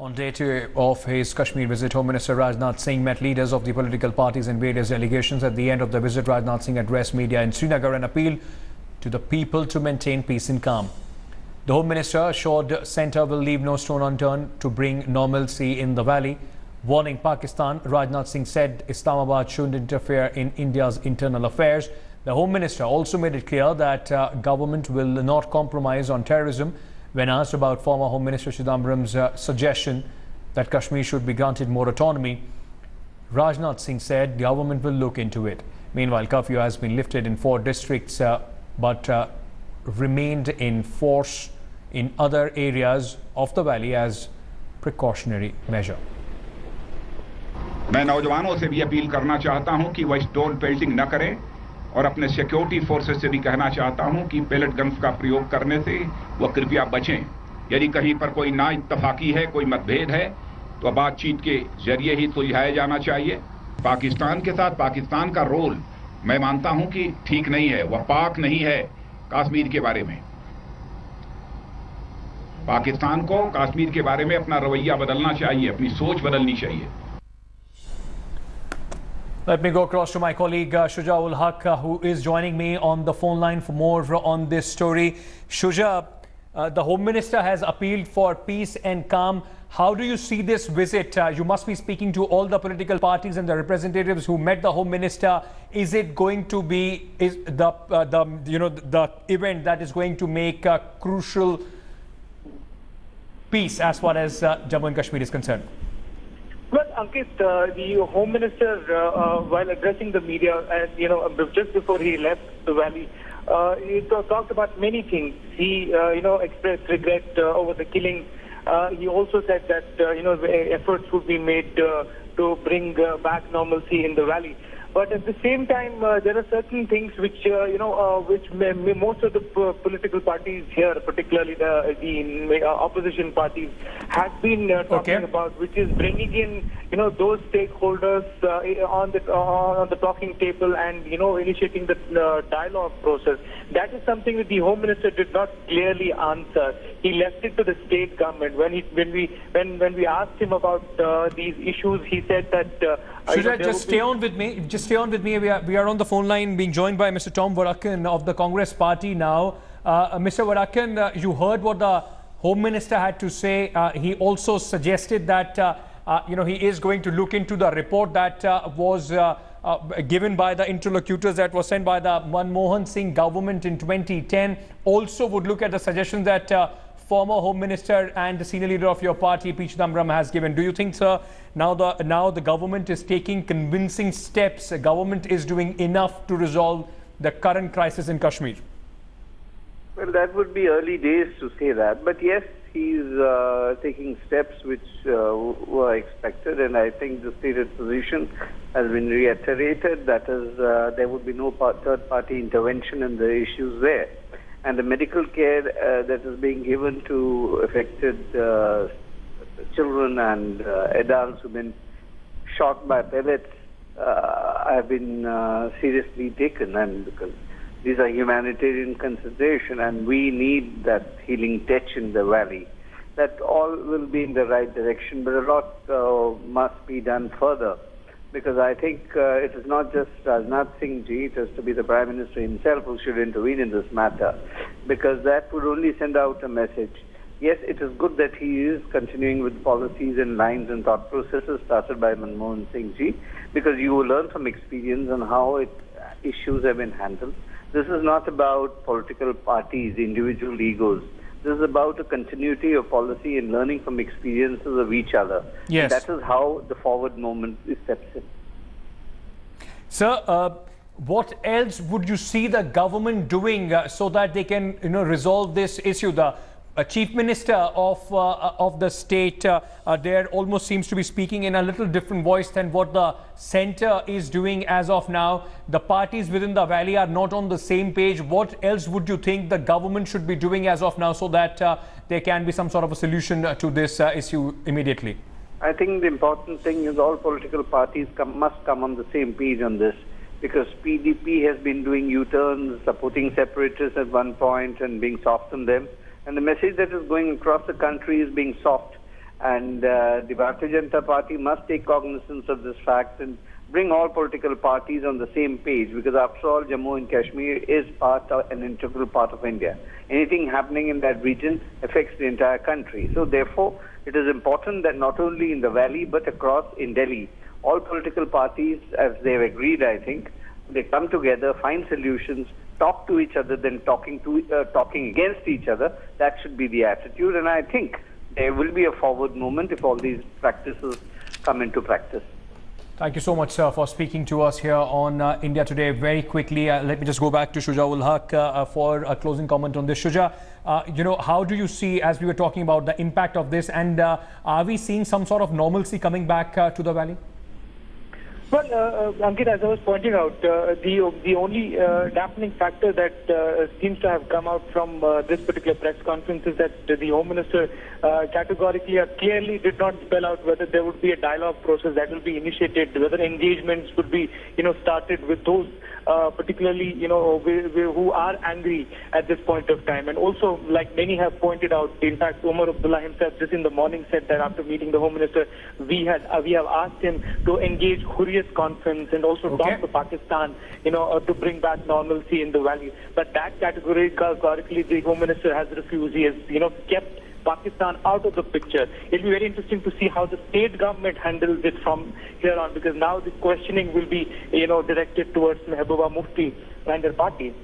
On day two of his Kashmir visit, Home Minister Rajnath Singh met leaders of the political parties and various delegations. At the end of the visit, Rajnath Singh addressed media in Srinagar and appealed to the people to maintain peace and calm. The Home Minister assured centre will leave no stone unturned to bring normalcy in the valley. Warning Pakistan, Rajnath Singh said Islamabad shouldn't interfere in India's internal affairs. The Home Minister also made it clear that government will not compromise on terrorism. When asked about former Home Minister Chidambaram's suggestion that Kashmir should be granted more autonomy, Rajnath Singh said government will look into it. Meanwhile, curfew has been lifted in 4 districts but remained in force in other areas of the valley as precautionary measure. मैं नौजवानों से भी appeal करना चाहता हूं कि वह stone pelting न करें और अपने सिक्योरिटी फोर्सेस से भी कहना चाहता हूं कि पेलेट गन्स का प्रयोग करने से वह कृपया बचें। यदि कहीं पर कोई ना इत्तफाकी है, कोई मतभेद है, तो बातचीत के जरिए ही सुलझाया जाना चाहिए। पाकिस्तान के साथ पाकिस्तान का रोल मैं मानता हूं कि ठीक नहीं है, वह पाक नहीं है कश्मीर के बारे में। पाकिस्तान को कश्मीर के बारे में अपना रवैया बदलना चाहिए, अपनी सोच बदलनी चाहिए। Let me go across to my colleague Shuja Haq, who is joining me on the phone line for more on this story. Shuja, the Home Minister has appealed for peace and calm. How do you see this visit? You must be speaking to all the political parties and the representatives who met the Home Minister. Is it going to be the event that is going to make a crucial peace as far as Jammu and Kashmir is concerned? Well, Ankit, the Home Minister, while addressing the media, just before he left the valley, he talked about many things. He, expressed regret over the killing. He also said that, efforts would be made to bring back normalcy in the valley. But at the same time, there are certain things which, most of the political parties here, particularly the opposition parties, have been talking about, which is bringing in, those stakeholders on the talking table and, initiating the dialogue process. That is something that the Home Minister did not clearly answer. He left it to the state government. When we asked him about these issues, he said that. Just stay on with me. Just stay on with me. We are on the phone line being joined by Mr. Tom Varakan of the Congress Party now. Mr. Varakan, you heard what the Home Minister had to say. He also suggested that he is going to look into the report that was given by the interlocutors that was sent by the Manmohan Singh government in 2010. Also would look at the suggestions that former Home Minister and the senior leader of your party, P. Chidambaram, has given. Do you think, sir, now the government is taking convincing steps, the government is doing enough to resolve the current crisis in Kashmir? Well, that would be early days to say that. But yes, he's taking steps which were expected, and I think the stated position has been reiterated. That is, there would be no third-party intervention in the issues there. And the medical care that is being given to affected children and adults who've been shot by pellets have been seriously taken, and because these are humanitarian consideration and we need that healing touch in the valley. That all will be in the right direction, but a lot must be done further. Because I think it is not just Rajnath Singh ji, it has to be the Prime Minister himself who should intervene in this matter, because that would only send out a message. Yes, it is good that he is continuing with policies and lines and thought processes started by Manmohan Singh ji, because you will learn from experience on how issues have been handled. This is not about political parties, individual egos. This is about a continuity of policy and learning from experiences of each other. Yes. And that is how the forward movement steps in. Sir, what else would you see the government doing so that they can resolve this issue? The Chief Minister of the state there almost seems to be speaking in a little different voice than what the centre is doing as of now. The parties within the valley are not on the same page. What else would you think the government should be doing as of now so that there can be some sort of a solution to this issue immediately? I think the important thing is all political parties must come on the same page on this, because PDP has been doing U-turns, supporting separatists at one point and being soft on them. And the message that is going across the country is being soft. And the Bharatiya Janata Party must take cognizance of this fact and bring all political parties on the same page, because after all, Jammu and Kashmir is an integral part of India. Anything happening in that region affects the entire country. So therefore, it is important that not only in the valley but across in Delhi, all political parties, as they've agreed, I think, they come together, find solutions, talk to each other than talking against each other. That should be the attitude, and I think there will be a forward movement if all these practices come into practice. Thank you so much, sir, for speaking to us here on India Today. Very quickly, let me just go back to Shuja-ul Haq for a closing comment on this. Shuja, how do you see, as we were talking about, the impact of this, and are we seeing some sort of normalcy coming back to the valley? Well, Ankit, as I was pointing out, the only dampening factor that seems to have come out from this particular press conference is that the Home Minister categorically or clearly did not spell out whether there would be a dialogue process that will be initiated, whether engagements would be, started with those particularly, who are angry at this point of time. And also, like many have pointed out, in fact, Omar Abdullah himself just in the morning said that after meeting the Home Minister, we have asked him to engage Hurriyat conference and also talk to Pakistan, to bring back normalcy in the valley. But that categorically the Home Minister has refused. He has, kept Pakistan out of the picture. It'll be very interesting to see how the state government handles it from here on, because now the questioning will be, directed towards Mehbooba Mufti and their party.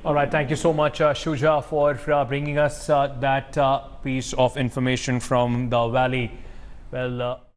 All right, thank you so much, Shuja, for bringing us that piece of information from the valley. Well.